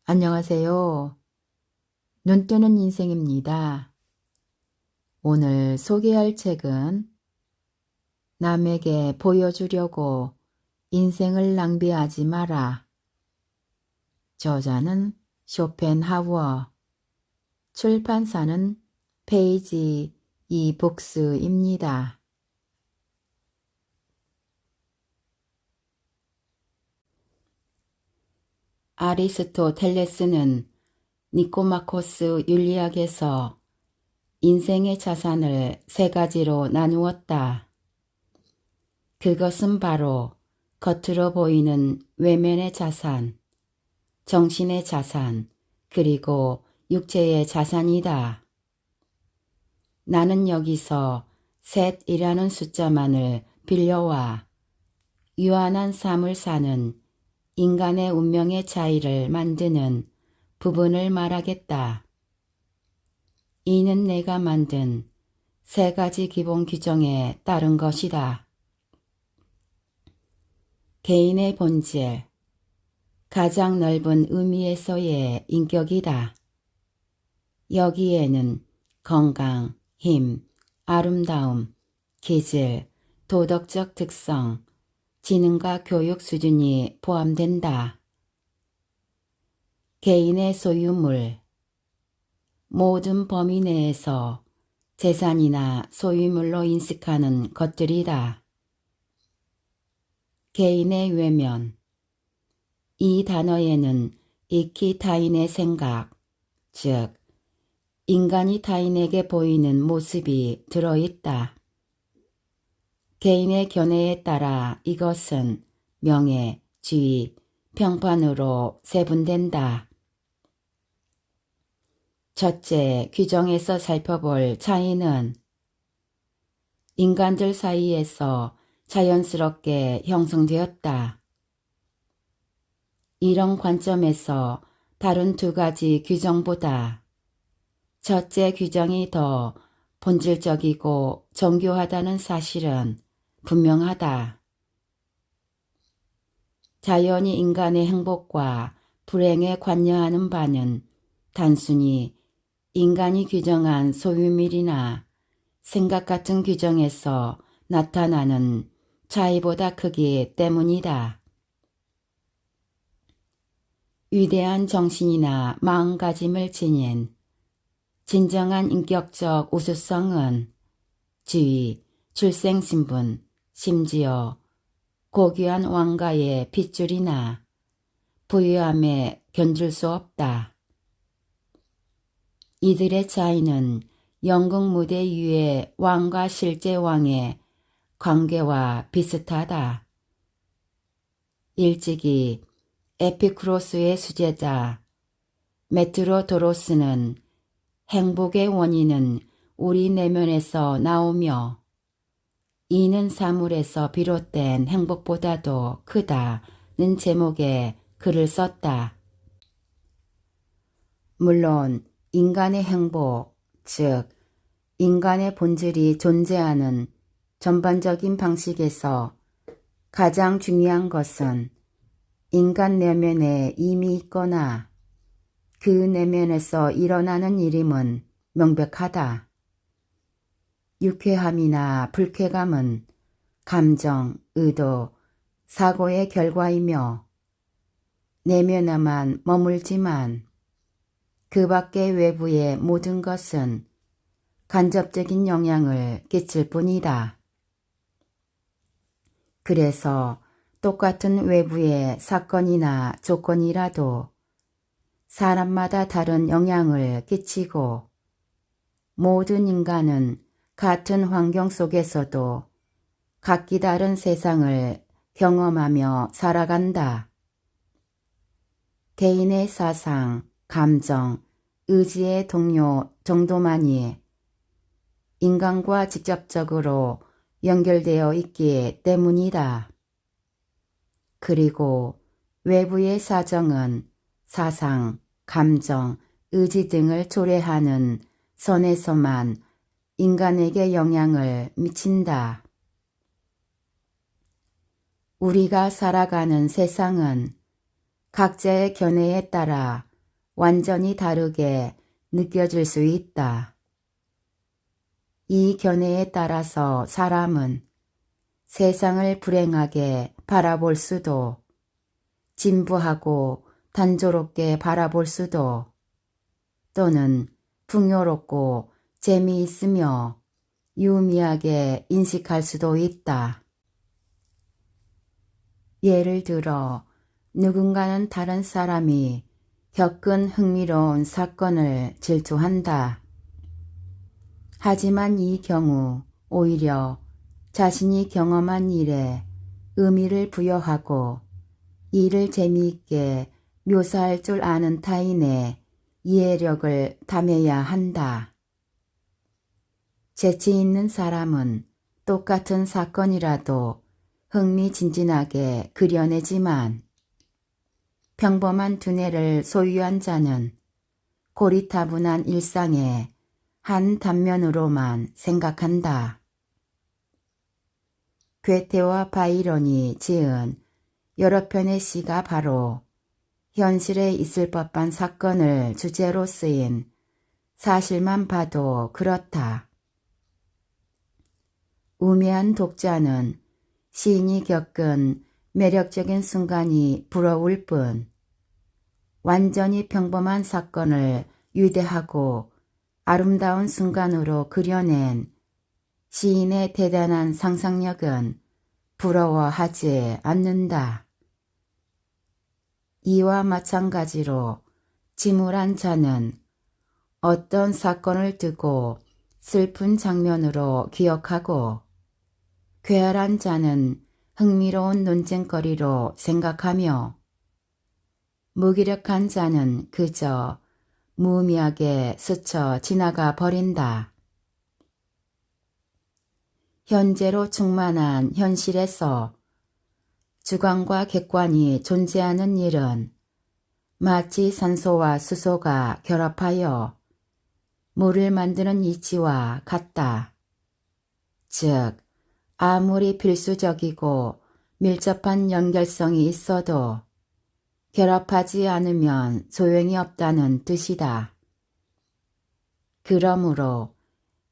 안녕하세요. 눈뜨는 인생입니다. 오늘 소개할 책은 남에게 보여주려고 인생을 낭비하지 마라. 저자는 쇼펜하우어, 출판사는 페이지 이북스입니다. 아리스토텔레스는 니코마코스 윤리학에서 인생의 자산을 세 가지로 나누었다. 그것은 바로 겉으로 보이는 외면의 자산, 정신의 자산, 그리고 육체의 자산이다. 나는 여기서 셋이라는 숫자만을 빌려와 유한한 삶을 사는 인간의 운명의 차이를 만드는 부분을 말하겠다. 이는 내가 만든 세 가지 기본 규정에 따른 것이다. 개인의 본질, 가장 넓은 의미에서의 인격이다. 여기에는 건강, 힘, 아름다움, 기질, 도덕적 특성, 지능과 교육 수준이 포함된다. 개인의 소유물, 모든 범위 내에서 재산이나 소유물로 인식하는 것들이다. 개인의 외면, 이 단어에는 익히 타인의 생각, 즉 인간이 타인에게 보이는 모습이 들어있다. 개인의 견해에 따라 이것은 명예, 지위, 평판으로 세분된다. 첫째, 규정에서 살펴볼 차이는 인간들 사이에서 자연스럽게 형성되었다. 이런 관점에서 다른 두 가지 규정보다 첫째 규정이 더 본질적이고 정교하다는 사실은 분명하다. 자연이 인간의 행복과 불행에 관여하는 바는 단순히 인간이 규정한 소유물이나 생각 같은 규정에서 나타나는 차이보다 크기 때문이다. 위대한 정신이나 마음가짐을 지닌 진정한 인격적 우수성은 지위, 출생신분, 심지어 고귀한 왕가의 핏줄이나 부유함에 견줄 수 없다. 이들의 차이는 연극 무대 위의 왕과 실제 왕의 관계와 비슷하다. 일찍이 에피쿠로스의 수제자 메트로도로스는 행복의 원인은 우리 내면에서 나오며 이는 사물에서 비롯된 행복보다도 크다는 제목의 글을 썼다. 물론 인간의 행복, 즉 인간의 본질이 존재하는 전반적인 방식에서 가장 중요한 것은 인간 내면에 이미 있거나 그 내면에서 일어나는 일임은 명백하다. 유쾌함이나 불쾌감은 감정, 의도, 사고의 결과이며 내면에만 머물지만 그 밖의 외부의 모든 것은 간접적인 영향을 끼칠 뿐이다. 그래서 똑같은 외부의 사건이나 조건이라도 사람마다 다른 영향을 끼치고 모든 인간은 같은 환경 속에서도 각기 다른 세상을 경험하며 살아간다. 개인의 사상, 감정, 의지의 동요 정도만이 인간과 직접적으로 연결되어 있기 때문이다. 그리고 외부의 사정은 사상, 감정, 의지 등을 초래하는 선에서만 인간에게 영향을 미친다. 우리가 살아가는 세상은 각자의 견해에 따라 완전히 다르게 느껴질 수 있다. 이 견해에 따라서 사람은 세상을 불행하게 바라볼 수도, 진부하고 단조롭게 바라볼 수도, 또는 풍요롭고 재미있으며 유미하게 인식할 수도 있다. 예를 들어 누군가는 다른 사람이 겪은 흥미로운 사건을 질투한다. 하지만 이 경우 오히려 자신이 경험한 일에 의미를 부여하고 이를 재미있게 묘사할 줄 아는 타인의 이해력을 탐해야 한다. 재치 있는 사람은 똑같은 사건이라도 흥미진진하게 그려내지만 평범한 두뇌를 소유한 자는 고리타분한 일상의 한 단면으로만 생각한다. 괴테와 바이런이 지은 여러 편의 시가 바로 현실에 있을 법한 사건을 주제로 쓰인 사실만 봐도 그렇다. 우매한 독자는 시인이 겪은 매력적인 순간이 부러울 뿐 완전히 평범한 사건을 위대하고 아름다운 순간으로 그려낸 시인의 대단한 상상력은 부러워하지 않는다. 이와 마찬가지로 지물한 자는 어떤 사건을 두고 슬픈 장면으로 기억하고 쾌활한 자는 흥미로운 논쟁거리로 생각하며 무기력한 자는 그저 무의미하게 스쳐 지나가 버린다. 현재로 충만한 현실에서 주관과 객관이 존재하는 일은 마치 산소와 수소가 결합하여 물을 만드는 이치와 같다. 즉, 아무리 필수적이고 밀접한 연결성이 있어도 결합하지 않으면 소용이 없다는 뜻이다. 그러므로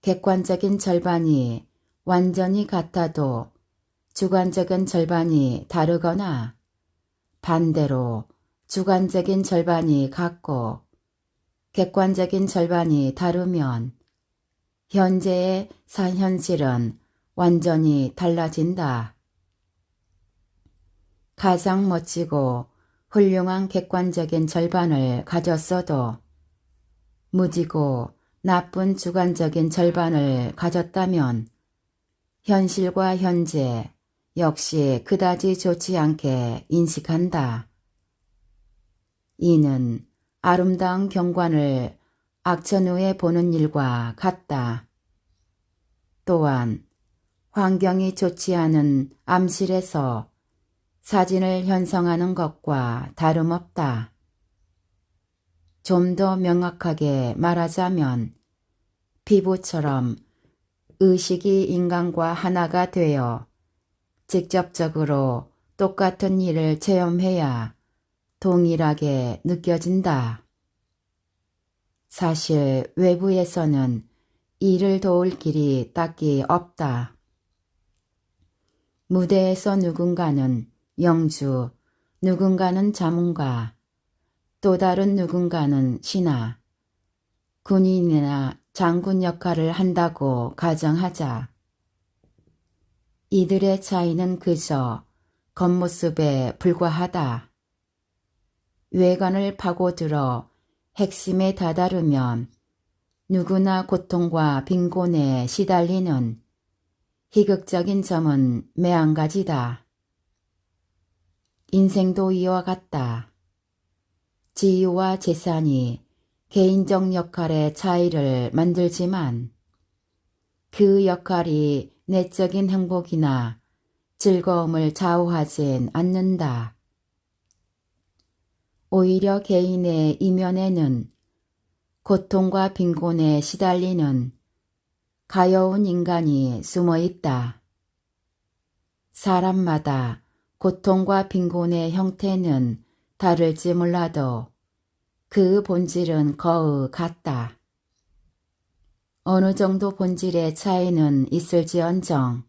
객관적인 절반이 완전히 같아도 주관적인 절반이 다르거나 반대로 주관적인 절반이 같고 객관적인 절반이 다르면 현재의 사현실은 완전히 달라진다. 가장 멋지고 훌륭한 객관적인 절반을 가졌어도 무지고 나쁜 주관적인 절반을 가졌다면 현실과 현재 역시 그다지 좋지 않게 인식한다. 이는 아름다운 경관을 악천 후에 보는 일과 같다. 또한 환경이 좋지 않은 암실에서 사진을 현성하는 것과 다름없다. 좀 더 명확하게 말하자면 피부처럼 의식이 인간과 하나가 되어 직접적으로 똑같은 일을 체험해야 동일하게 느껴진다. 사실 외부에서는 이를 도울 길이 딱히 없다. 무대에서 누군가는 영주, 누군가는 자문가, 또 다른 누군가는 신하, 군인이나 장군 역할을 한다고 가정하자. 이들의 차이는 그저 겉모습에 불과하다. 외관을 파고들어 핵심에 다다르면 누구나 고통과 빈곤에 시달리는 희극적인 점은 매한가지다. 인생도 이와 같다. 지위와 재산이 개인적 역할의 차이를 만들지만 그 역할이 내적인 행복이나 즐거움을 좌우하진 않는다. 오히려 개인의 이면에는 고통과 빈곤에 시달리는 가여운 인간이 숨어 있다. 사람마다 고통과 빈곤의 형태는 다를지 몰라도 그 본질은 거의 같다. 어느 정도 본질의 차이는 있을지언정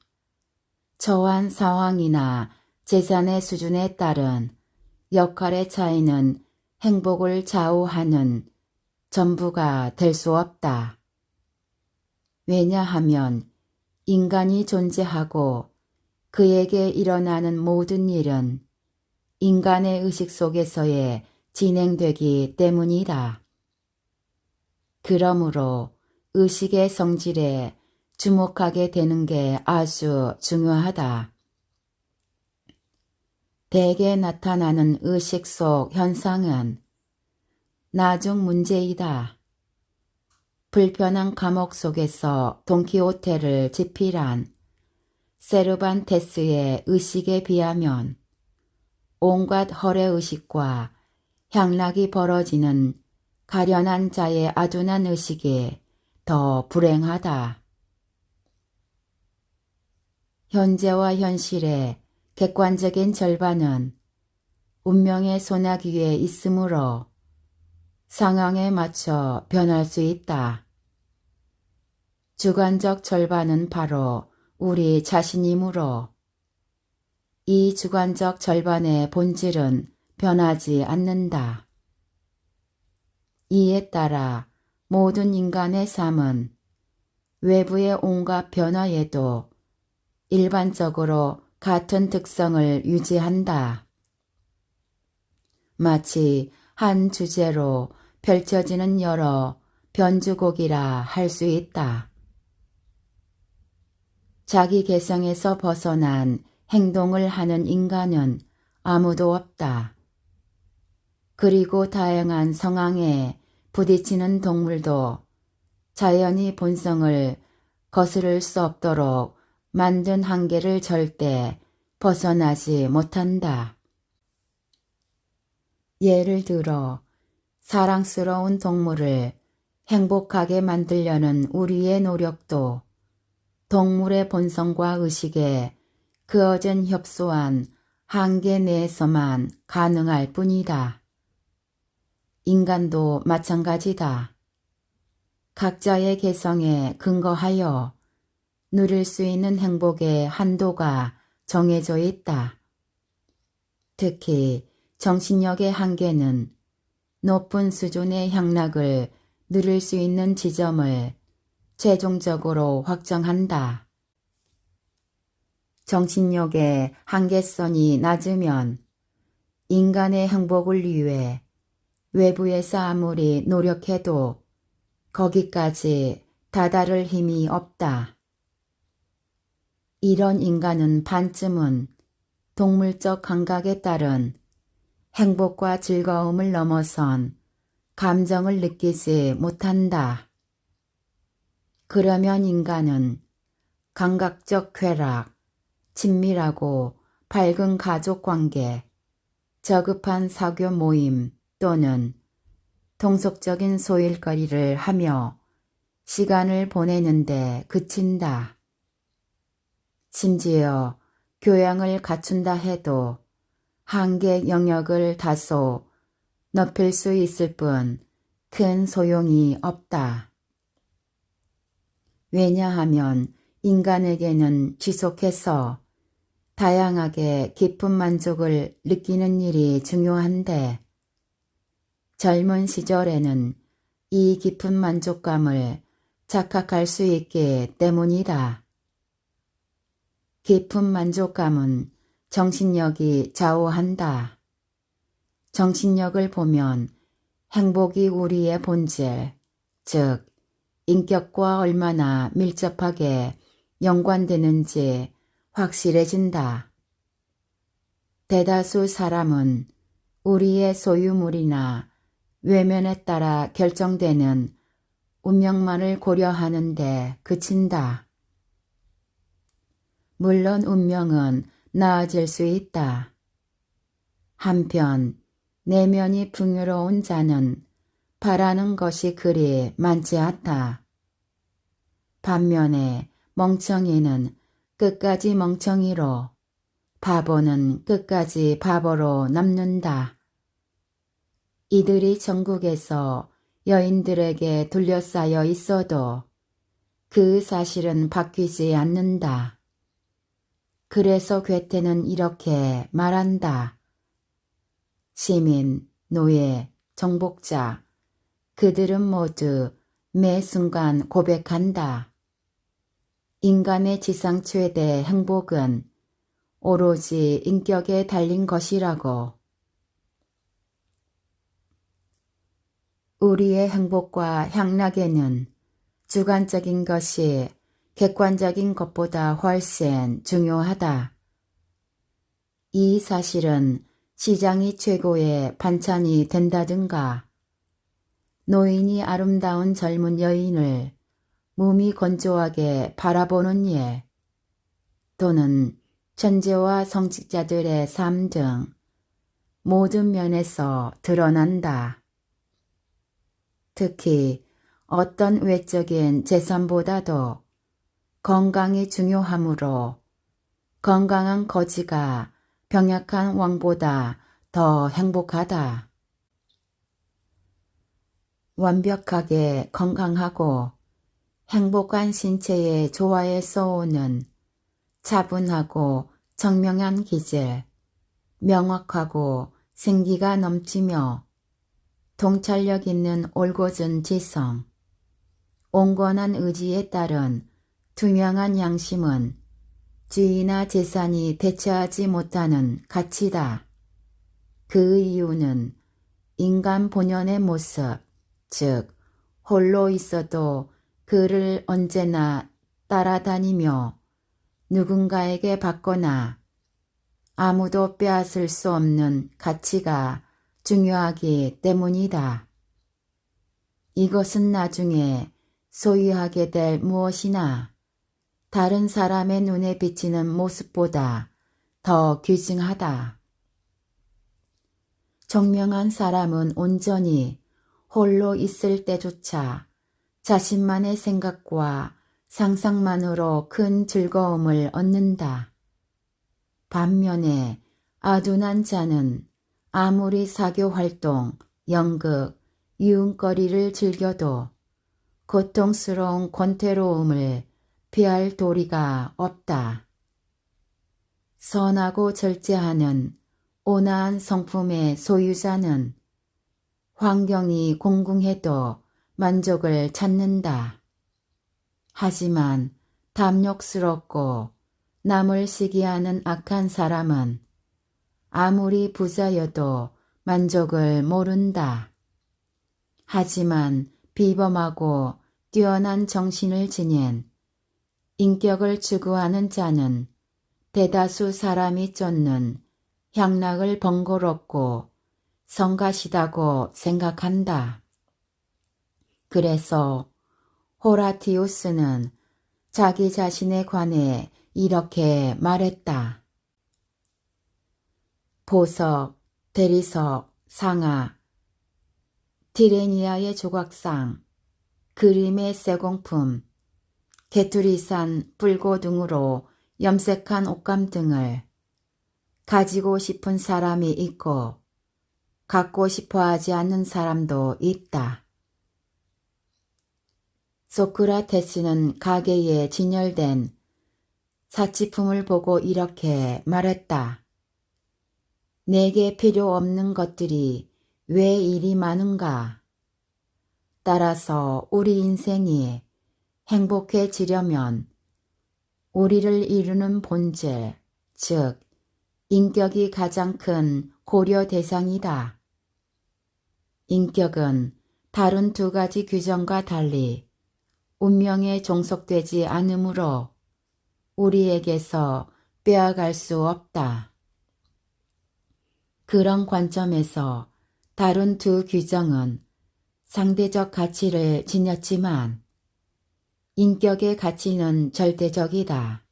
처한 상황이나 재산의 수준에 따른 역할의 차이는 행복을 좌우하는 전부가 될 수 없다. 왜냐하면 인간이 존재하고 그에게 일어나는 모든 일은 인간의 의식 속에서의 진행되기 때문이다. 그러므로 의식의 성질에 주목하게 되는 게 아주 중요하다. 대개 나타나는 의식 속 현상은 나중 문제이다. 불편한 감옥 속에서 돈키호테를 집필한 세르반테스의 의식에 비하면 온갖 허례의식과 향락이 벌어지는 가련한 자의 아둔한 의식이 더 불행하다. 현재와 현실의 객관적인 절반은 운명의 소나기에 있으므로 상황에 맞춰 변할 수 있다. 주관적 절반은 바로 우리 자신이므로 이 주관적 절반의 본질은 변하지 않는다. 이에 따라 모든 인간의 삶은 외부의 온갖 변화에도 일반적으로 같은 특성을 유지한다. 마치 한 주제로 펼쳐지는 여러 변주곡이라 할 수 있다. 자기 개성에서 벗어난 행동을 하는 인간은 아무도 없다. 그리고 다양한 상황에 부딪히는 동물도 자연이 본성을 거스를 수 없도록 만든 한계를 절대 벗어나지 못한다. 예를 들어 사랑스러운 동물을 행복하게 만들려는 우리의 노력도 동물의 본성과 의식에 그어진 협소한 한계 내에서만 가능할 뿐이다. 인간도 마찬가지다. 각자의 개성에 근거하여 누릴 수 있는 행복의 한도가 정해져 있다. 특히 정신력의 한계는 높은 수준의 향락을 누릴 수 있는 지점을 최종적으로 확정한다. 정신력의 한계선이 낮으면 인간의 행복을 위해 외부에서 아무리 노력해도 거기까지 다다를 힘이 없다. 이런 인간은 반쯤은 동물적 감각에 따른 행복과 즐거움을 넘어선 감정을 느끼지 못한다. 그러면 인간은 감각적 쾌락, 친밀하고 밝은 가족관계, 저급한 사교 모임 또는 통속적인 소일거리를 하며 시간을 보내는데 그친다. 심지어 교양을 갖춘다 해도 한계 영역을 다소 넓힐 수 있을 뿐 큰 소용이 없다. 왜냐하면 인간에게는 지속해서 다양하게 깊은 만족을 느끼는 일이 중요한데 젊은 시절에는 이 깊은 만족감을 착각할 수 있기 때문이다. 깊은 만족감은 정신력이 좌우한다. 정신력을 보면 행복이 우리의 본질, 즉 인격과 얼마나 밀접하게 연관되는지 확실해진다. 대다수 사람은 우리의 소유물이나 외면에 따라 결정되는 운명만을 고려하는데 그친다. 물론 운명은 나아질 수 있다. 한편 내면이 풍요로운 자는 바라는 것이 그리 많지 않다. 반면에 멍청이는 끝까지 멍청이로, 바보는 끝까지 바보로 남는다. 이들이 전국에서 여인들에게 둘러싸여 있어도 그 사실은 바뀌지 않는다. 그래서 괴테는 이렇게 말한다. 시민, 노예, 정복자, 그들은 모두 매 순간 고백한다. 인간의 지상 최대 행복은 오로지 인격에 달린 것이라고. 우리의 행복과 향락에는 주관적인 것이 객관적인 것보다 훨씬 중요하다. 이 사실은 시장이 최고의 반찬이 된다든가, 노인이 아름다운 젊은 여인을 몸이 건조하게 바라보는 일, 또는 천재와 성직자들의 삶 등 모든 면에서 드러난다. 특히 어떤 외적인 재산보다도 건강이 중요하므로 건강한 거지가 병약한 왕보다 더 행복하다. 완벽하게 건강하고 행복한 신체의 조화에 쏘오는 차분하고 청명한 기질, 명확하고 생기가 넘치며 통찰력 있는 올곧은 지성, 온건한 의지에 따른 투명한 양심은 지위나 재산이 대체하지 못하는 가치다. 그 이유는 인간 본연의 모습, 즉 홀로 있어도 그를 언제나 따라다니며 누군가에게 받거나 아무도 빼앗을 수 없는 가치가 중요하기 때문이다. 이것은 나중에 소유하게 될 무엇이나 다른 사람의 눈에 비치는 모습보다 더 귀중하다. 청명한 사람은 온전히 홀로 있을 때조차 자신만의 생각과 상상만으로 큰 즐거움을 얻는다. 반면에 아둔한 자는 아무리 사교활동, 연극, 유흥거리를 즐겨도 고통스러운 권태로움을 피할 도리가 없다. 선하고 절제하는 온화한 성품의 소유자는 환경이 공궁해도 만족을 찾는다. 하지만 탐욕스럽고 남을 시기하는 악한 사람은 아무리 부자여도 만족을 모른다. 하지만 비범하고 뛰어난 정신을 지닌 인격을 추구하는 자는 대다수 사람이 쫓는 향락을 번거롭고 성가시다고 생각한다. 그래서 호라티우스는 자기 자신에 관해 이렇게 말했다. 보석, 대리석, 상아, 티레니아의 조각상, 그림의 쇠공품, 게투리산 뿔고 등으로 염색한 옷감 등을 가지고 싶은 사람이 있고 갖고 싶어 하지 않는 사람도 있다. 소크라테스는 가게에 진열된 사치품을 보고 이렇게 말했다. 내게 필요 없는 것들이 왜 이리 많은가? 따라서 우리 인생이 행복해지려면 우리를 이루는 본질, 즉 인격이 가장 큰 고려 대상이다. 인격은 다른 두 가지 규정과 달리 운명에 종속되지 않으므로 우리에게서 빼앗갈 수 없다. 그런 관점에서 다른 두 규정은 상대적 가치를 지녔지만 인격의 가치는 절대적이다.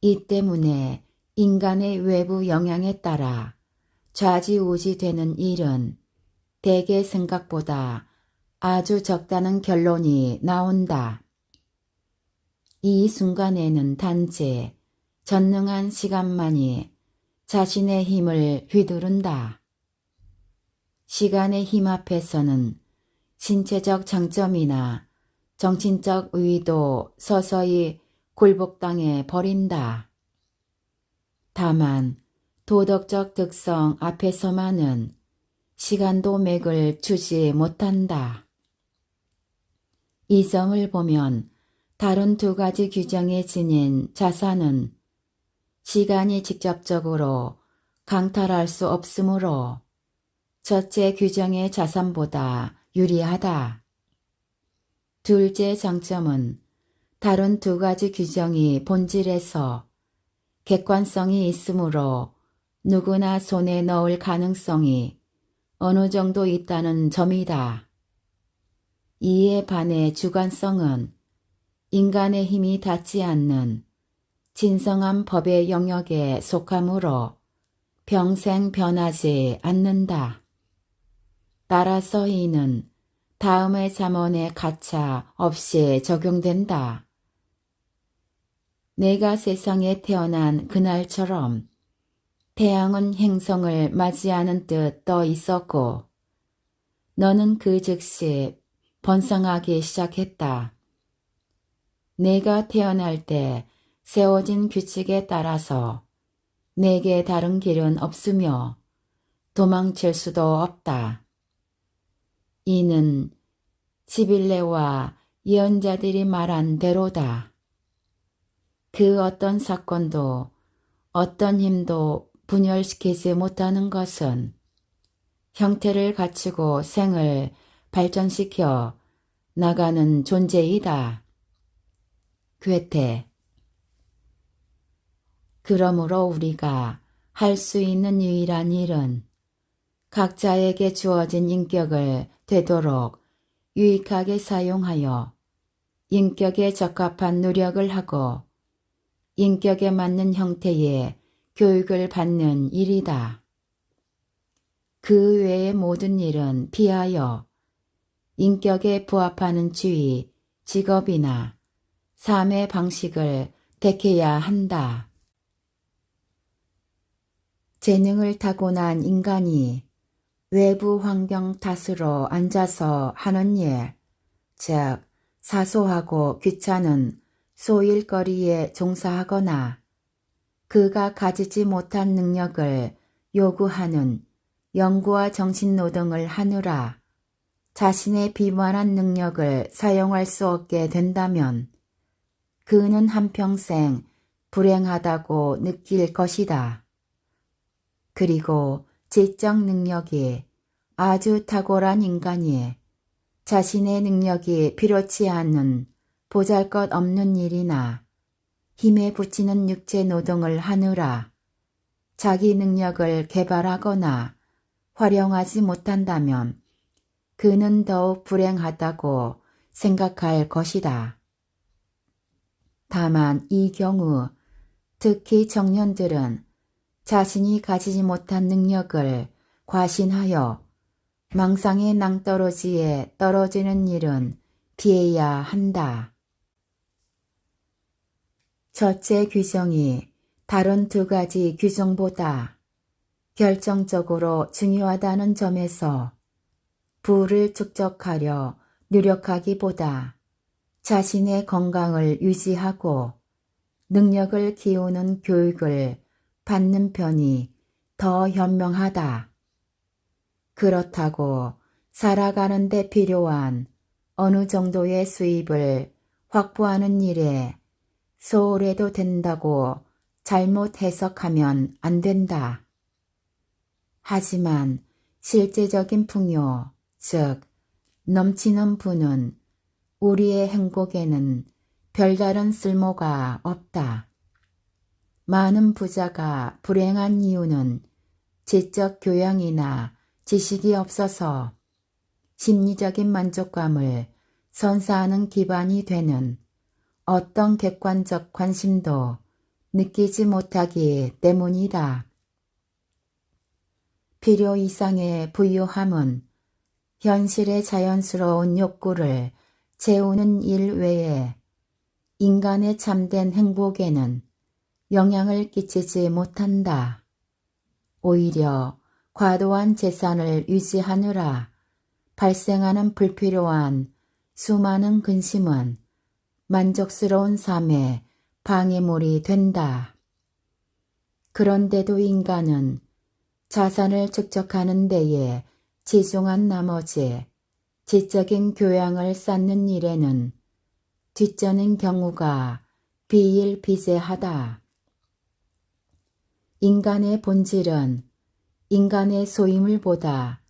이 때문에 인간의 외부 영향에 따라 좌지우지되는 일은 대개 생각보다 아주 적다는 결론이 나온다. 이 순간에는 단지 전능한 시간만이 자신의 힘을 휘두른다. 시간의 힘 앞에서는 신체적 장점이나 정신적 의의도 서서히 굴복당해 버린다. 다만 도덕적 특성 앞에서만은 시간도 맥을 추지 못한다. 이 점을 보면 다른 두 가지 규정에 지닌 자산은 시간이 직접적으로 강탈할 수 없으므로 첫째 규정의 자산보다 유리하다. 둘째 장점은 다른 두 가지 규정이 본질에서 객관성이 있으므로 누구나 손에 넣을 가능성이 어느 정도 있다는 점이다. 이에 반해 주관성은 인간의 힘이 닿지 않는 진성한 법의 영역에 속하므로 평생 변하지 않는다. 따라서 이는 다음의 잠언에 가차 없이 적용된다. 내가 세상에 태어난 그날처럼 태양은 행성을 맞이하는 듯 떠 있었고 너는 그 즉시 번성하기 시작했다. 내가 태어날 때 세워진 규칙에 따라서 내게 다른 길은 없으며 도망칠 수도 없다. 이는 지빌레와 예언자들이 말한 대로다. 그 어떤 사건도 어떤 힘도 분열시키지 못하는 것은 형태를 갖추고 생을 발전시켜 나가는 존재이다. 괴테. 그러므로 우리가 할 수 있는 유일한 일은 각자에게 주어진 인격을 되도록 유익하게 사용하여 인격에 적합한 노력을 하고 인격에 맞는 형태의 교육을 받는 일이다. 그 외의 모든 일은 피하여 인격에 부합하는 주의, 직업이나 삶의 방식을 택해야 한다. 재능을 타고난 인간이 외부 환경 탓으로 앉아서 하는 일, 즉 사소하고 귀찮은 소일거리에 종사하거나 그가 가지지 못한 능력을 요구하는 연구와 정신노동을 하느라 자신의 비만한 능력을 사용할 수 없게 된다면 그는 한평생 불행하다고 느낄 것이다. 그리고 지적 능력이 아주 탁월한 인간이 자신의 능력이 필요치 않은 보잘것없는 일이나 힘에 부치는 육체 노동을 하느라 자기 능력을 개발하거나 활용하지 못한다면 그는 더욱 불행하다고 생각할 것이다. 다만 이 경우 특히 청년들은 자신이 가지지 못한 능력을 과신하여 망상의 낭떠러지에 떨어지는 일은 피해야 한다. 첫째 규정이 다른 두 가지 규정보다 결정적으로 중요하다는 점에서 부를 축적하려 노력하기보다 자신의 건강을 유지하고 능력을 키우는 교육을 받는 편이 더 현명하다. 그렇다고 살아가는 데 필요한 어느 정도의 수입을 확보하는 일에 소홀해도 된다고 잘못 해석하면 안 된다. 하지만 실제적인 풍요, 즉 넘치는 부는 우리의 행복에는 별다른 쓸모가 없다. 많은 부자가 불행한 이유는 지적 교양이나 지식이 없어서 심리적인 만족감을 선사하는 기반이 되는 어떤 객관적 관심도 느끼지 못하기 때문이다. 필요 이상의 부유함은 현실의 자연스러운 욕구를 채우는 일 외에 인간의 참된 행복에는 영향을 끼치지 못한다. 오히려 과도한 재산을 유지하느라 발생하는 불필요한 수많은 근심은 만족스러운 삶의 방해물이 된다. 그런데도 인간은 자산을 축적하는 데에 치중한 나머지 지적인 교양을 쌓는 일에는 뒤쩌는 경우가 비일비재하다. 인간의 본질은 인간의 소임을보다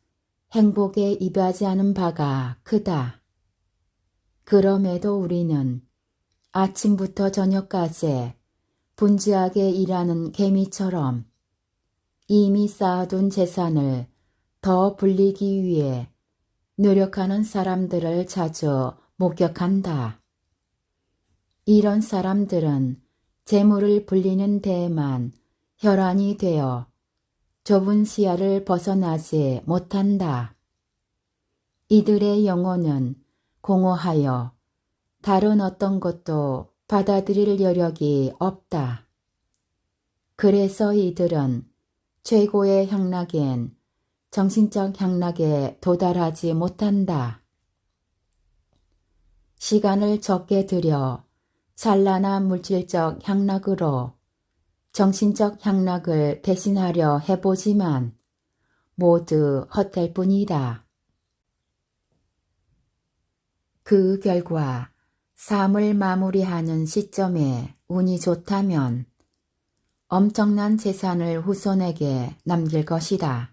행복에 이바지하는 바가 크다. 그럼에도 우리는 아침부터 저녁까지 분주하게 일하는 개미처럼 이미 쌓아둔 재산을 더 불리기 위해 노력하는 사람들을 자주 목격한다. 이런 사람들은 재물을 불리는 데에만 혈안이 되어 좁은 시야를 벗어나지 못한다. 이들의 영혼은 공허하여 다른 어떤 것도 받아들일 여력이 없다. 그래서 이들은 최고의 향락인 정신적 향락에 도달하지 못한다. 시간을 적게 들여 찬란한 물질적 향락으로 정신적 향락을 대신하려 해보지만 모두 헛될 뿐이다. 그 결과 삶을 마무리하는 시점에 운이 좋다면 엄청난 재산을 후손에게 남길 것이다.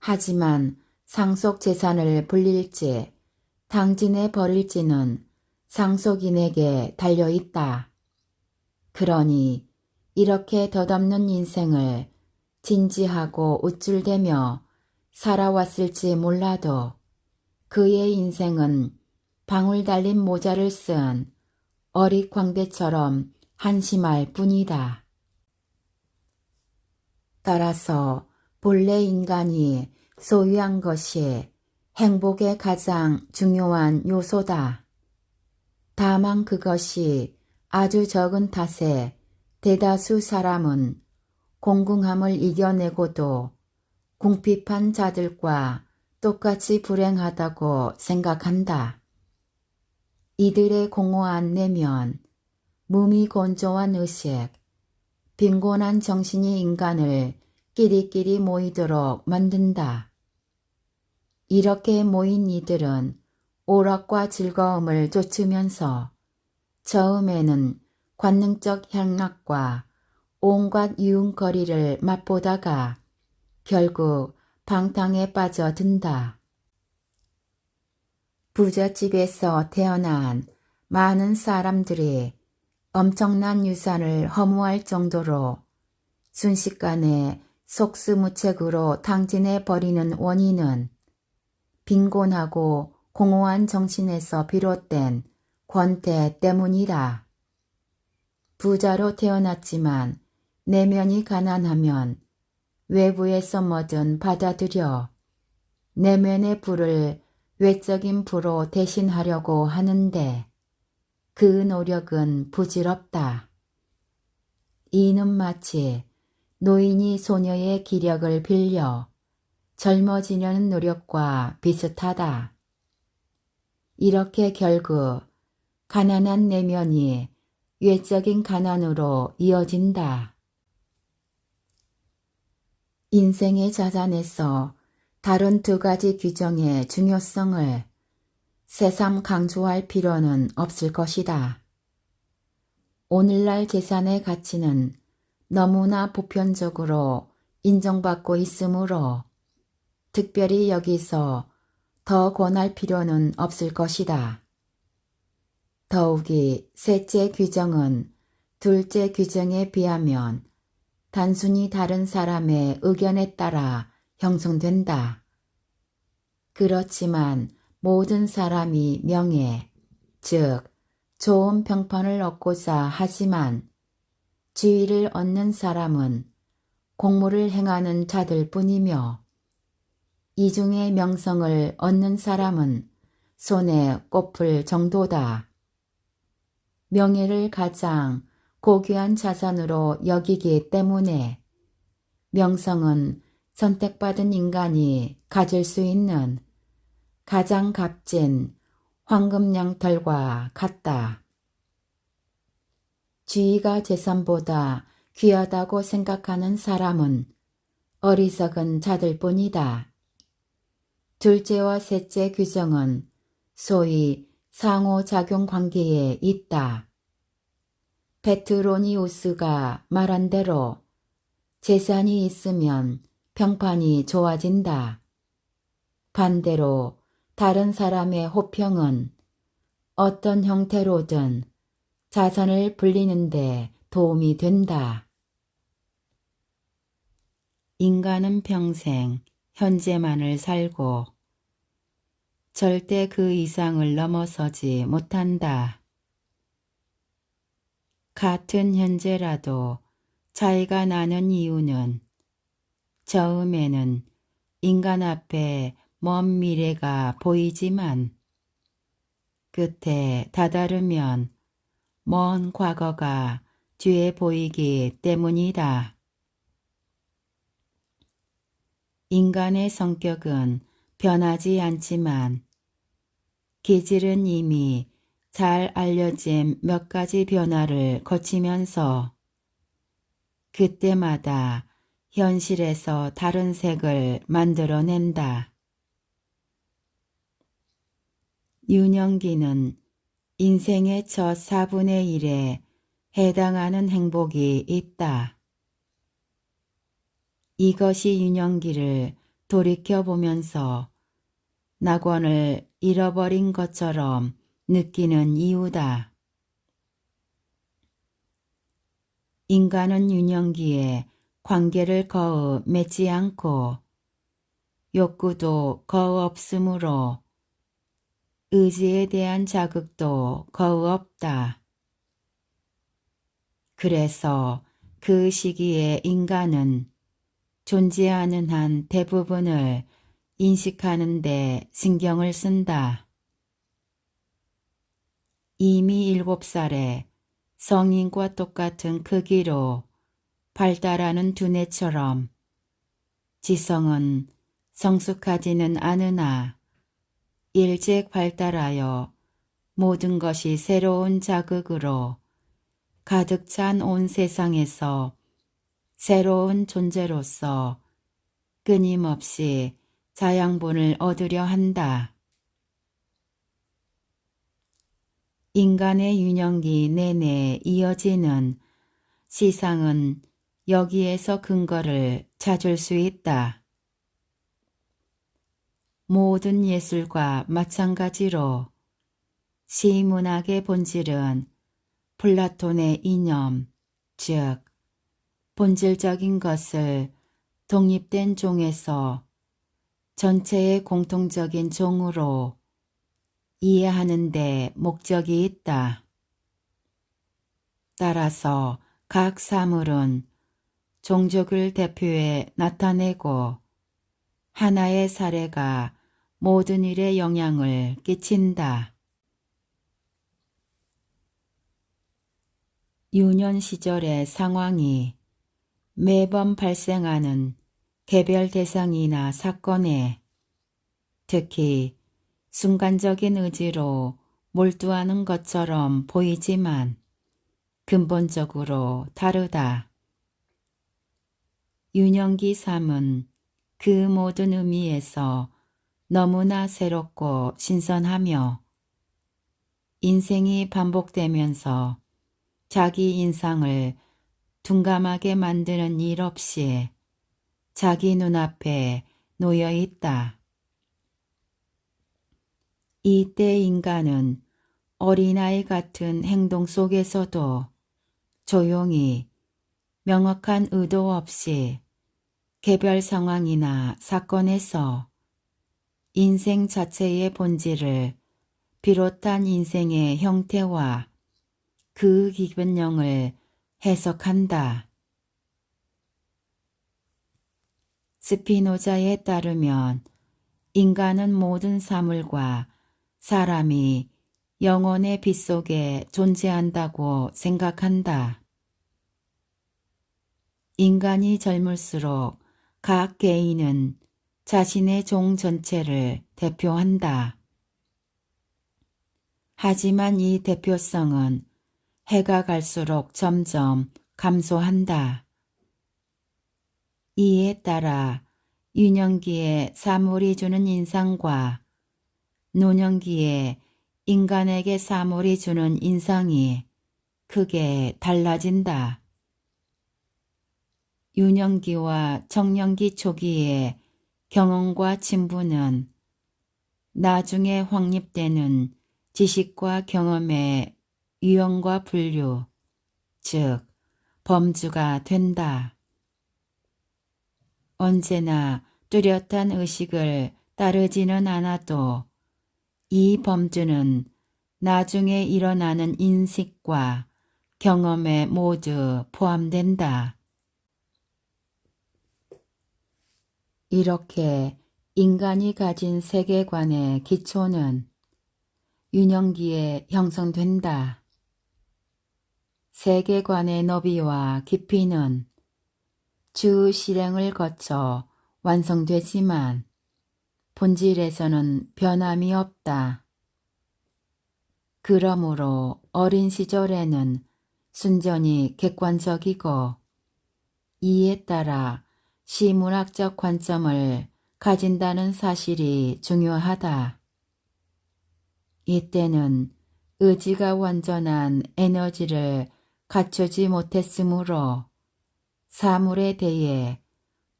하지만 상속 재산을 불릴지 당진에 버릴지는 상속인에게 달려있다. 그러니 이렇게 덧없는 인생을 진지하고 우쭐대며 살아왔을지 몰라도 그의 인생은 방울 달린 모자를 쓴 어릿광대처럼 한심할 뿐이다. 따라서 본래 인간이 소유한 것이 행복의 가장 중요한 요소다. 다만 그것이 아주 적은 탓에 대다수 사람은 공궁함을 이겨내고도 궁핍한 자들과 똑같이 불행하다고 생각한다. 이들의 공허한 내면, 무미건조한 의식, 빈곤한 정신이 인간을 끼리끼리 모이도록 만든다. 이렇게 모인 이들은 오락과 즐거움을 쫓으면서 처음에는 관능적 향락과 온갖 유흥거리를 맛보다가 결국 방탕에 빠져든다. 부잣집에서 태어난 많은 사람들이 엄청난 유산을 허무할 정도로 순식간에 속수무책으로 탕진해 버리는 원인은 빈곤하고 공허한 정신에서 비롯된 권태 때문이다. 부자로 태어났지만 내면이 가난하면 외부에서 뭐든 받아들여 내면의 불을 외적인 불로 대신하려고 하는데 그 노력은 부질없다. 이는 마치 노인이 소녀의 기력을 빌려 젊어지려는 노력과 비슷하다. 이렇게 결국 가난한 내면이 외적인 가난으로 이어진다. 인생의 자산에서 다른 두 가지 규정의 중요성을 새삼 강조할 필요는 없을 것이다. 오늘날 재산의 가치는 너무나 보편적으로 인정받고 있으므로 특별히 여기서 더 권할 필요는 없을 것이다. 더욱이 셋째 규정은 둘째 규정에 비하면 단순히 다른 사람의 의견에 따라 형성된다. 그렇지만 모든 사람이 명예, 즉 좋은 평판을 얻고자 하지만 지위를 얻는 사람은 공무를 행하는 자들 뿐이며 이 중에 명성을 얻는 사람은 손에 꼽을 정도다. 명예를 가장 고귀한 자산으로 여기기 때문에 명성은 선택받은 인간이 가질 수 있는 가장 값진 황금양털과 같다. 지위가 재산보다 귀하다고 생각하는 사람은 어리석은 자들뿐이다. 둘째와 셋째 규정은 소위 상호작용 관계에 있다. 페트로니우스가 말한 대로 재산이 있으면 평판이 좋아진다. 반대로 다른 사람의 호평은 어떤 형태로든 자산을 불리는 데 도움이 된다. 인간은 평생 현재만을 살고 절대 그 이상을 넘어서지 못한다. 같은 현재라도 차이가 나는 이유는 처음에는 인간 앞에 먼 미래가 보이지만 끝에 다다르면 먼 과거가 뒤에 보이기 때문이다. 인간의 성격은 변하지 않지만 기질은 이미 잘 알려진 몇 가지 변화를 거치면서 그때마다 현실에서 다른 색을 만들어낸다. 유년기는 인생의 첫 4분의 1에 해당하는 행복이 있다. 이것이 유년기를 돌이켜보면서 낙원을 잃어버린 것처럼 느끼는 이유다. 인간은 유년기에 관계를 거의 맺지 않고 욕구도 거의 없으므로 의지에 대한 자극도 거의 없다. 그래서 그 시기에 인간은 존재하는 한 대부분을 인식하는 데 신경을 쓴다. 이미 7살에 성인과 똑같은 크기로 발달하는 두뇌처럼 지성은 성숙하지는 않으나 일찍 발달하여 모든 것이 새로운 자극으로 가득 찬 온 세상에서 새로운 존재로서 끊임없이 자양분을 얻으려 한다. 인간의 유년기 내내 이어지는 시상은 여기에서 근거를 찾을 수 있다. 모든 예술과 마찬가지로 시문학의 본질은 플라톤의 이념, 즉 본질적인 것을 독립된 종에서 전체의 공통적인 종으로 이해하는 데 목적이 있다. 따라서 각 사물은 종족을 대표해 나타내고 하나의 사례가 모든 일에 영향을 끼친다. 유년 시절의 상황이 매번 발생하는 개별 대상이나 사건에 특히 순간적인 의지로 몰두하는 것처럼 보이지만 근본적으로 다르다. 유년기 삶은 그 모든 의미에서 너무나 새롭고 신선하며 인생이 반복되면서 자기 인상을 둔감하게 만드는 일 없이 자기 눈앞에 놓여 있다. 이때 인간은 어린아이 같은 행동 속에서도 조용히 명확한 의도 없이 개별 상황이나 사건에서 인생 자체의 본질을 비롯한 인생의 형태와 그 기본령을 해석한다. 스피노자에 따르면 인간은 모든 사물과 사람이 영혼의 빛 속에 존재한다고 생각한다. 인간이 젊을수록 각 개인은 자신의 종 전체를 대표한다. 하지만 이 대표성은 해가 갈수록 점점 감소한다. 이에 따라 유년기에 사물이 주는 인상과 노년기에 인간에게 사물이 주는 인상이 크게 달라진다. 유년기와 청년기 초기의 경험과 친부는 나중에 확립되는 지식과 경험의 유형과 분류, 즉 범주가 된다. 언제나 뚜렷한 의식을 따르지는 않아도 이 범주는 나중에 일어나는 인식과 경험에 모두 포함된다. 이렇게 인간이 가진 세계관의 기초는 유년기에 형성된다. 세계관의 너비와 깊이는 주 실행을 거쳐 완성되지만 본질에서는 변함이 없다. 그러므로 어린 시절에는 순전히 객관적이고 이에 따라 시문학적 관점을 가진다는 사실이 중요하다. 이때는 의지가 완전한 에너지를 갖추지 못했으므로 사물에 대해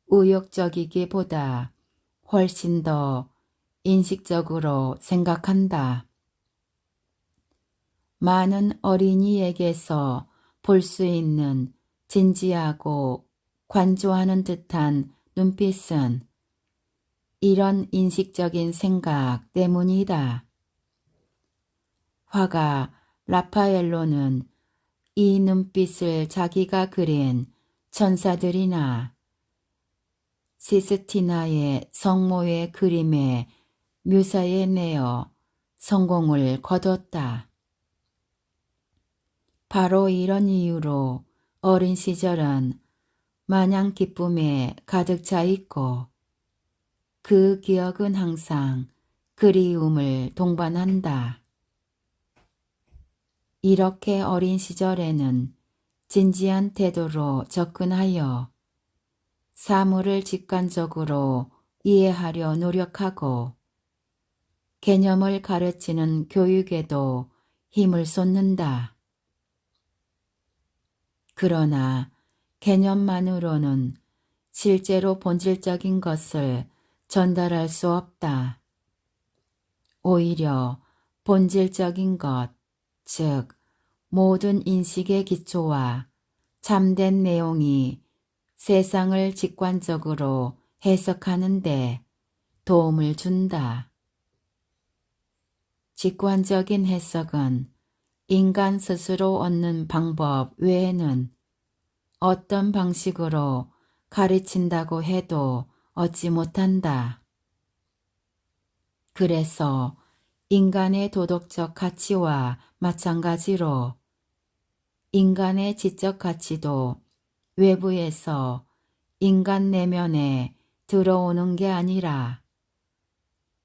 의욕적이기보다 훨씬 더 인식적으로 생각한다. 많은 어린이에게서 볼 수 있는 진지하고 관조하는 듯한 눈빛은 이런 인식적인 생각 때문이다. 화가 라파엘로는 이 눈빛을 자기가 그린 천사들이나 시스티나의 성모의 그림에 묘사해 내어 성공을 거뒀다. 바로 이런 이유로 어린 시절은 마냥 기쁨에 가득 차 있고 그 기억은 항상 그리움을 동반한다. 이렇게 어린 시절에는 진지한 태도로 접근하여 사물을 직관적으로 이해하려 노력하고 개념을 가르치는 교육에도 힘을 쏟는다. 그러나 개념만으로는 실제로 본질적인 것을 전달할 수 없다. 오히려 본질적인 것, 즉 모든 인식의 기초와 참된 내용이 세상을 직관적으로 해석하는 데 도움을 준다. 직관적인 해석은 인간 스스로 얻는 방법 외에는 어떤 방식으로 가르친다고 해도 얻지 못한다. 그래서 인간의 도덕적 가치와 마찬가지로 인간의 지적 가치도 외부에서 인간 내면에 들어오는 게 아니라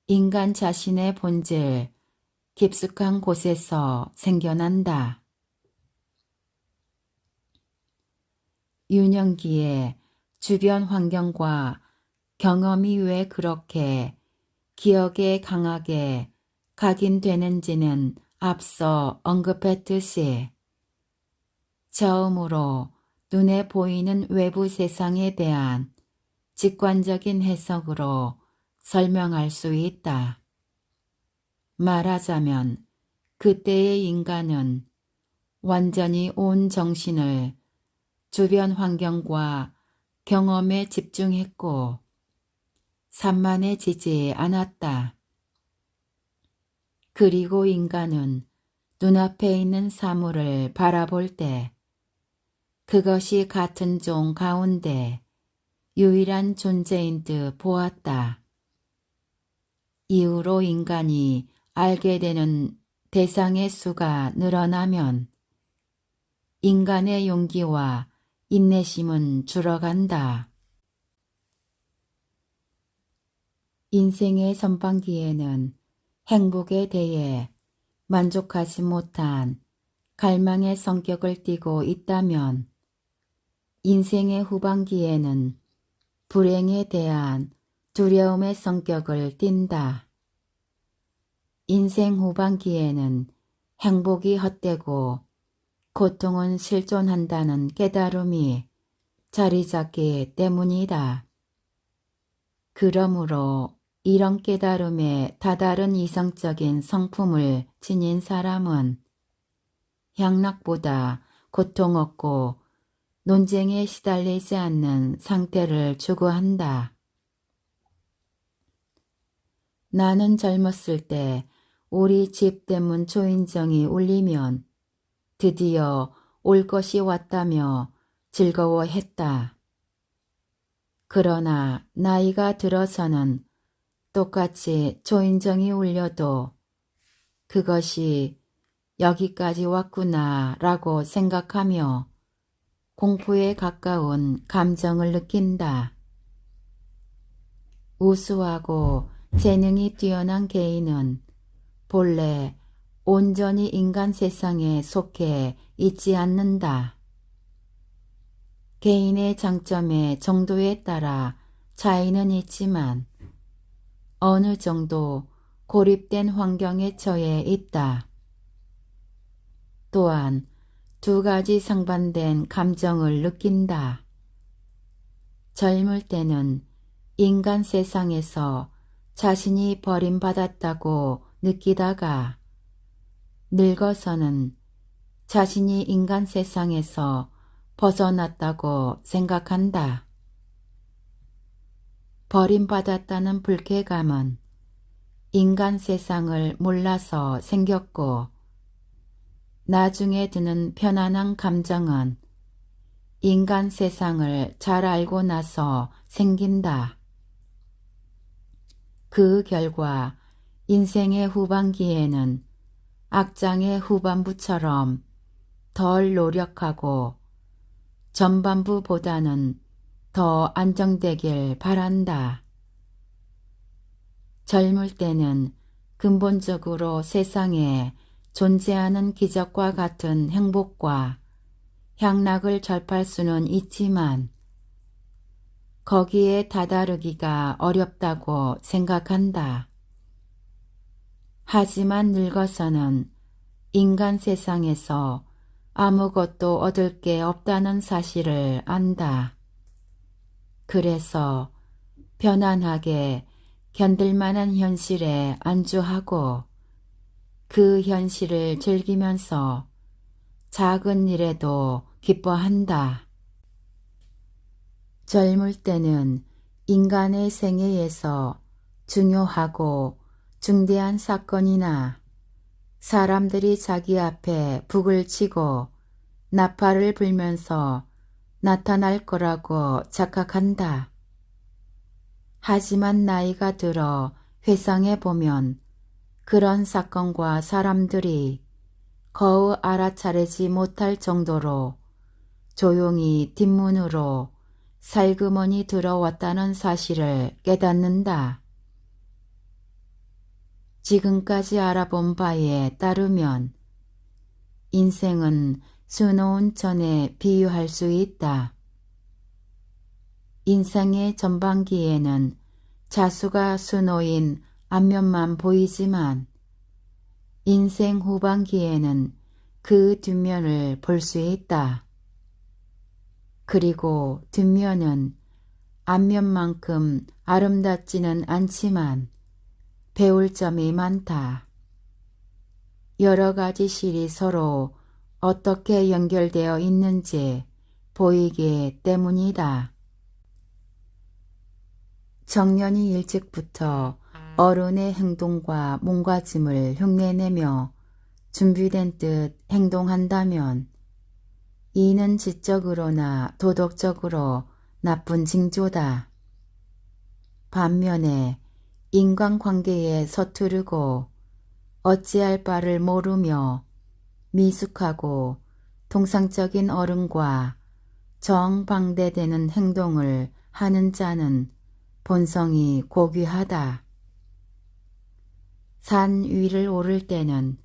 인간 자신의 본질, 깊숙한 곳에서 생겨난다. 유년기에 주변 환경과 경험이 왜 그렇게 기억에 강하게 각인되는지는 앞서 언급했듯이 처음으로 눈에 보이는 외부 세상에 대한 직관적인 해석으로 설명할 수 있다. 말하자면 그때의 인간은 완전히 온 정신을 주변 환경과 경험에 집중했고 산만해지지 않았다. 그리고 인간은 눈앞에 있는 사물을 바라볼 때 그것이 같은 종 가운데 유일한 존재인 듯 보았다. 이후로 인간이 알게 되는 대상의 수가 늘어나면 인간의 용기와 인내심은 줄어간다. 인생의 전반기에는 행복에 대해 만족하지 못한 갈망의 성격을 띠고 있다면 인생의 후반기에는 불행에 대한 두려움의 성격을 띈다. 인생 후반기에는 행복이 헛되고 고통은 실존한다는 깨달음이 자리 잡기 때문이다. 그러므로 이런 깨달음에 다다른 이성적인 성품을 지닌 사람은 향락보다 고통 없고 논쟁에 시달리지 않는 상태를 추구한다. 나는 젊었을 때 우리 집 대문 초인종이 울리면 드디어 올 것이 왔다며 즐거워했다. 그러나 나이가 들어서는 똑같이 초인종이 울려도 그것이 여기까지 왔구나 라고 생각하며 공포에 가까운 감정을 느낀다. 우수하고 재능이 뛰어난 개인은 본래 온전히 인간 세상에 속해 있지 않는다. 개인의 장점의 정도에 따라 차이는 있지만 어느 정도 고립된 환경에 처해 있다. 또한 두 가지 상반된 감정을 느낀다. 젊을 때는 인간 세상에서 자신이 버림받았다고 느끼다가 늙어서는 자신이 인간 세상에서 벗어났다고 생각한다. 버림받았다는 불쾌감은 인간 세상을 몰라서 생겼고 나중에 드는 편안한 감정은 인간 세상을 잘 알고 나서 생긴다. 그 결과 인생의 후반기에는 악장의 후반부처럼 덜 노력하고 전반부보다는 더 안정되길 바란다. 젊을 때는 근본적으로 세상에 존재하는 기적과 같은 행복과 향락을 접할 수는 있지만 거기에 다다르기가 어렵다고 생각한다. 하지만 늙어서는 인간 세상에서 아무것도 얻을 게 없다는 사실을 안다. 그래서 편안하게 견딜만한 현실에 안주하고 그 현실을 즐기면서 작은 일에도 기뻐한다. 젊을 때는 인간의 생애에서 중요하고 중대한 사건이나 사람들이 자기 앞에 북을 치고 나팔을 불면서 나타날 거라고 착각한다. 하지만 나이가 들어 회상해 보면 그런 사건과 사람들이 거의 알아차리지 못할 정도로 조용히 뒷문으로 살그머니 들어왔다는 사실을 깨닫는다. 지금까지 알아본 바에 따르면 인생은 수놓은 천에 비유할 수 있다. 인생의 전반기에는 자수가 수놓인 앞면만 보이지만 인생 후반기에는 그 뒷면을 볼 수 있다. 그리고 뒷면은 앞면만큼 아름답지는 않지만 배울 점이 많다. 여러 가지 실이 서로 어떻게 연결되어 있는지 보이기 때문이다. 청년이 일찍부터 어른의 행동과 몸가짐을 흉내내며 준비된 듯 행동한다면 이는 지적으로나 도덕적으로 나쁜 징조다. 반면에 인간관계에 서투르고 어찌할 바를 모르며 미숙하고 통상적인 어른과 정반대되는 행동을 하는 자는 본성이 고귀하다. 산 위를 오를 때는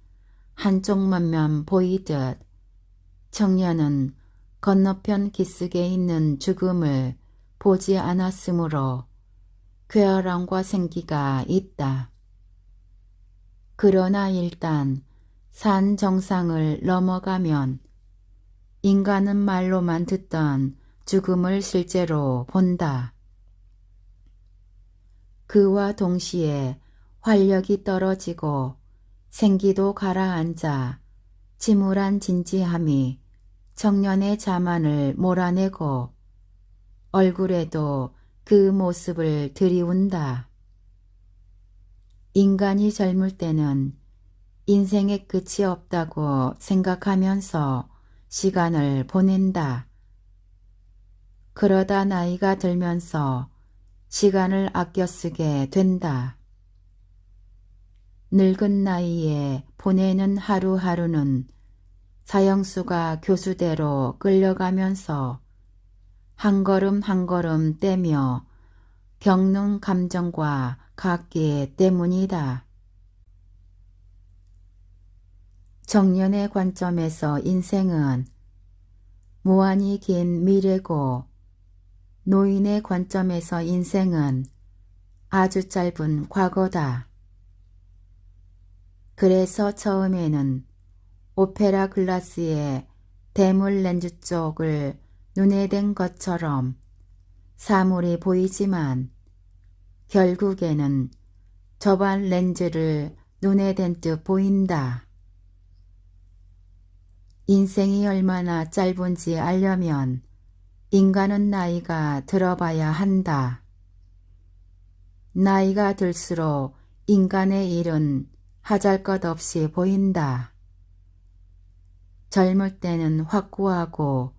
한쪽만만 보이듯 청년은 건너편 기슭에 있는 죽음을 보지 않았으므로 쾌활함과 생기가 있다. 그러나 일단 산 정상을 넘어가면 인간은 말로만 듣던 죽음을 실제로 본다. 그와 동시에 활력이 떨어지고 생기도 가라앉아 침울한 진지함이 청년의 자만을 몰아내고 얼굴에도 그 모습을 들이운다. 인간이 젊을 때는 인생의 끝이 없다고 생각하면서 시간을 보낸다. 그러다 나이가 들면서 시간을 아껴 쓰게 된다. 늙은 나이에 보내는 하루하루는 사형수가 교수대로 끌려가면서 한 걸음 한 걸음 떼며 겪는 감정과 같기 때문이다. 청년의 관점에서 인생은 무한히 긴 미래고 노인의 관점에서 인생은 아주 짧은 과거다. 그래서 처음에는 오페라 글라스의 대물 렌즈 쪽을 눈에 댄 것처럼 사물이 보이지만 결국에는 저반 렌즈를 눈에 댄 듯 보인다. 인생이 얼마나 짧은지 알려면 인간은 나이가 들어봐야 한다. 나이가 들수록 인간의 일은 하잘것없이 보인다. 젊을 때는 확고하고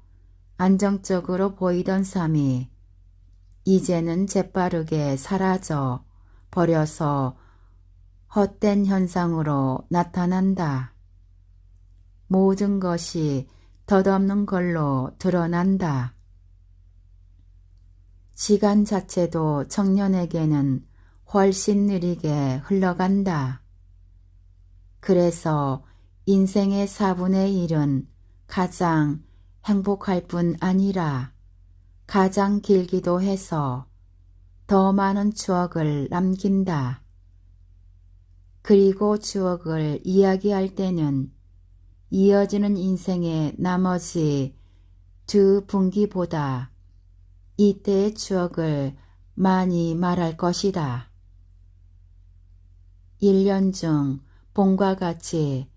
안정적으로 보이던 삶이 이제는 재빠르게 사라져 버려서 헛된 현상으로 나타난다. 모든 것이 덧없는 걸로 드러난다. 시간 자체도 청년에게는 훨씬 느리게 흘러간다. 그래서 인생의 4분의 1은 가장 행복할 뿐 아니라 가장 길기도 해서 더 많은 추억을 남긴다. 그리고 추억을 이야기할 때는 이어지는 인생의 나머지 두 분기보다 이때의 추억을 많이 말할 것이다. 1년 중 봄과 같이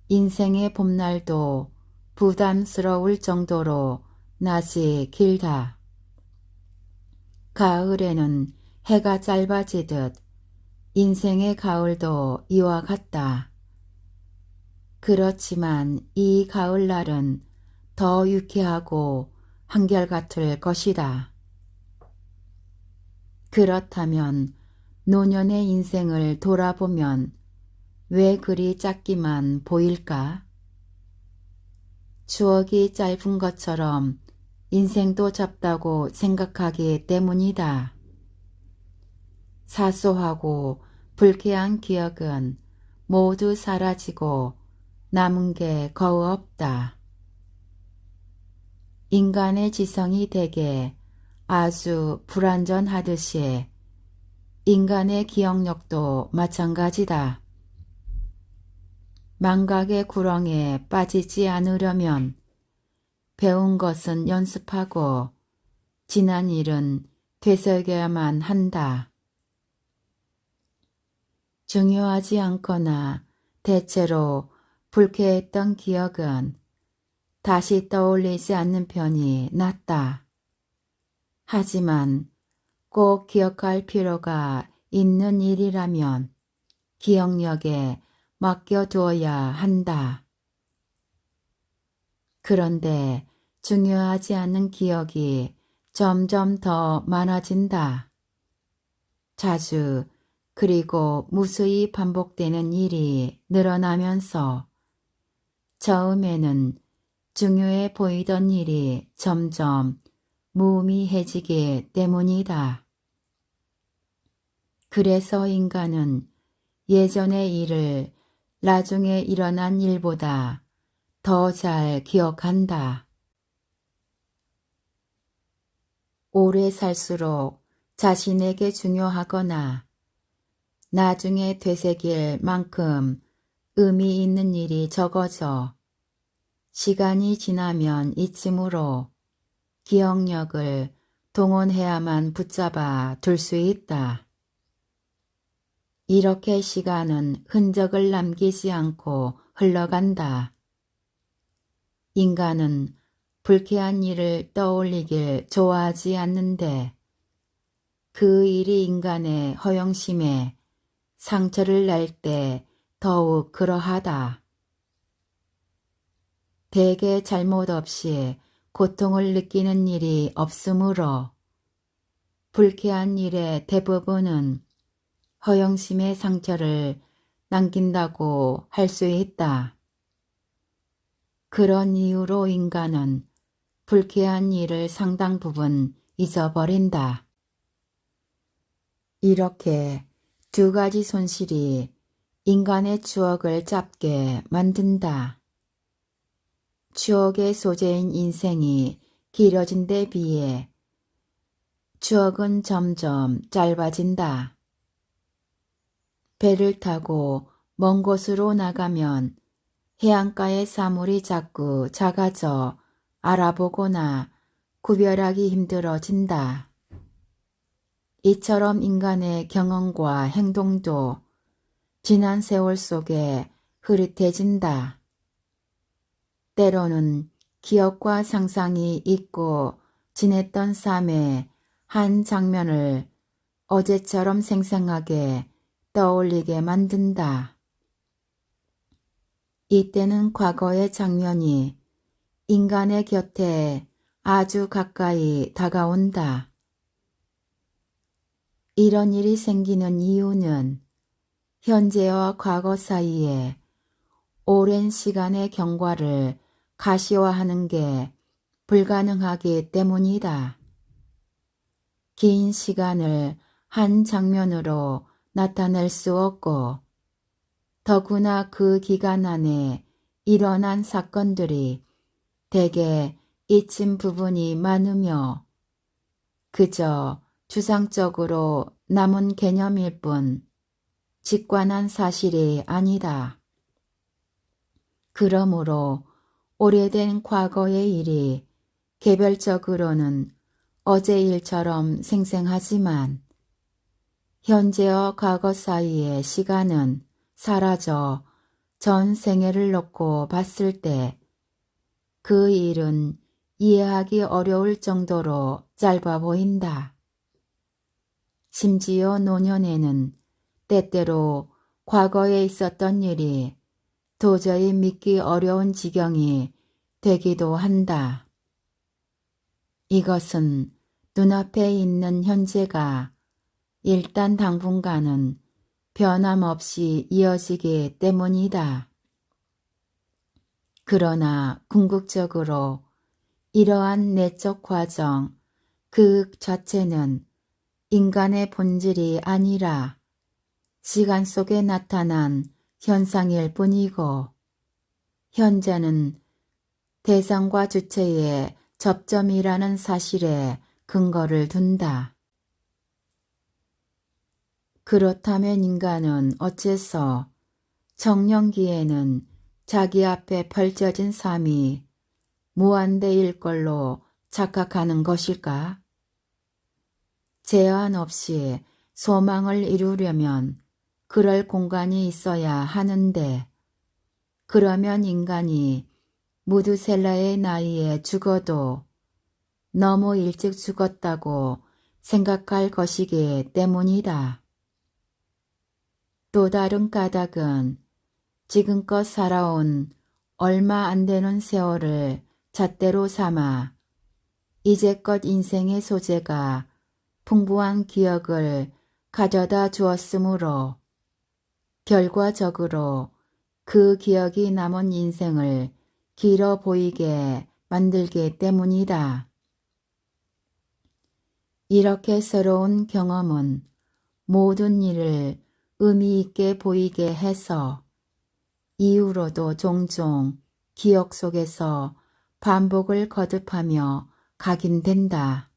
인생의 봄날도 부담스러울 정도로 낮이 길다. 가을에는 해가 짧아지듯 인생의 가을도 이와 같다. 그렇지만 이 가을날은 더 유쾌하고 한결같을 것이다. 그렇다면 노년의 인생을 돌아보면 왜 그리 짧기만 보일까? 추억이 짧은 것처럼 인생도 짧다고 생각하기 때문이다. 사소하고 불쾌한 기억은 모두 사라지고 남은 게 거의 없다. 인간의 지성이 대개 아주 불완전하듯이 인간의 기억력도 마찬가지다. 망각의 구렁에 빠지지 않으려면 배운 것은 연습하고 지난 일은 되새겨야만 한다. 중요하지 않거나 대체로 불쾌했던 기억은 다시 떠올리지 않는 편이 낫다. 하지만 꼭 기억할 필요가 있는 일이라면 기억력에 맡겨두어야 한다. 그런데 중요하지 않은 기억이 점점 더 많아진다. 자주 그리고 무수히 반복되는 일이 늘어나면서 처음에는 중요해 보이던 일이 점점 무의미해지기 때문이다. 그래서 인간은 예전의 일을 나중에 일어난 일보다 더 잘 기억한다. 오래 살수록 자신에게 중요하거나 나중에 되새길 만큼 의미 있는 일이 적어져 시간이 지나면 잊힘으로 기억력을 동원해야만 붙잡아 둘 수 있다. 이렇게 시간은 흔적을 남기지 않고 흘러간다. 인간은 불쾌한 일을 떠올리길 좋아하지 않는데 그 일이 인간의 허영심에 상처를 낼 때 더욱 그러하다. 대개 잘못 없이 고통을 느끼는 일이 없으므로 불쾌한 일의 대부분은 허영심의 상처를 남긴다고 할 수 있다. 그런 이유로 인간은 불쾌한 일을 상당 부분 잊어버린다. 이렇게 두 가지 손실이 인간의 추억을 짧게 만든다. 추억의 소재인 인생이 길어진 데 비해 추억은 점점 짧아진다. 배를 타고 먼 곳으로 나가면 해안가의 사물이 자꾸 작아져 알아보거나 구별하기 힘들어진다. 이처럼 인간의 경험과 행동도 지난 세월 속에 흐릿해진다. 때로는 기억과 상상이 잊고 지냈던 삶의 한 장면을 어제처럼 생생하게 떠올리게 만든다. 이때는 과거의 장면이 인간의 곁에 아주 가까이 다가온다. 이런 일이 생기는 이유는 현재와 과거 사이에 오랜 시간의 경과를 가시화하는 게 불가능하기 때문이다. 긴 시간을 한 장면으로 나타낼 수 없고 더구나 그 기간 안에 일어난 사건들이 대개 잊힌 부분이 많으며 그저 추상적으로 남은 개념일 뿐 직관한 사실이 아니다. 그러므로 오래된 과거의 일이 개별적으로는 어제 일처럼 생생하지만 현재와 과거 사이의 시간은 사라져 전 생애를 놓고 봤을 때 그 일은 이해하기 어려울 정도로 짧아 보인다. 심지어 노년에는 때때로 과거에 있었던 일이 도저히 믿기 어려운 지경이 되기도 한다. 이것은 눈앞에 있는 현재가 일단 당분간은 변함없이 이어지기 때문이다. 그러나 궁극적으로 이러한 내적 과정 그 자체는 인간의 본질이 아니라 시간 속에 나타난 현상일 뿐이고 현재는 대상과 주체의 접점이라는 사실에 근거를 둔다. 그렇다면 인간은 어째서 청년기에는 자기 앞에 펼쳐진 삶이 무한대일 걸로 착각하는 것일까? 제한 없이 소망을 이루려면 그럴 공간이 있어야 하는데 그러면 인간이 무두셀라의 나이에 죽어도 너무 일찍 죽었다고 생각할 것이기 때문이다. 또 다른 까닭은 지금껏 살아온 얼마 안 되는 세월을 잣대로 삼아 이제껏 인생의 소재가 풍부한 기억을 가져다 주었으므로 결과적으로 그 기억이 남은 인생을 길어 보이게 만들기 때문이다. 이렇게 새로운 경험은 모든 일을 의미 있게 보이게 해서 이후로도 종종 기억 속에서 반복을 거듭하며 각인된다.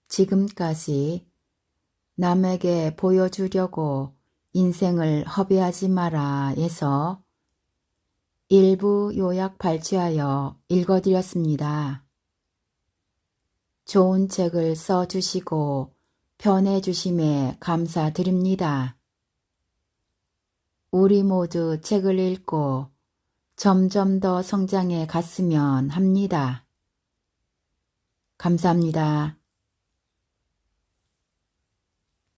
지금까지 남에게 보여주려고 인생을 허비하지 마라에서 일부 요약 발췌하여 읽어드렸습니다. 좋은 책을 써주시고 편해주심에 감사드립니다. 우리 모두 책을 읽고 점점 더 성장해 갔으면 합니다. 감사합니다.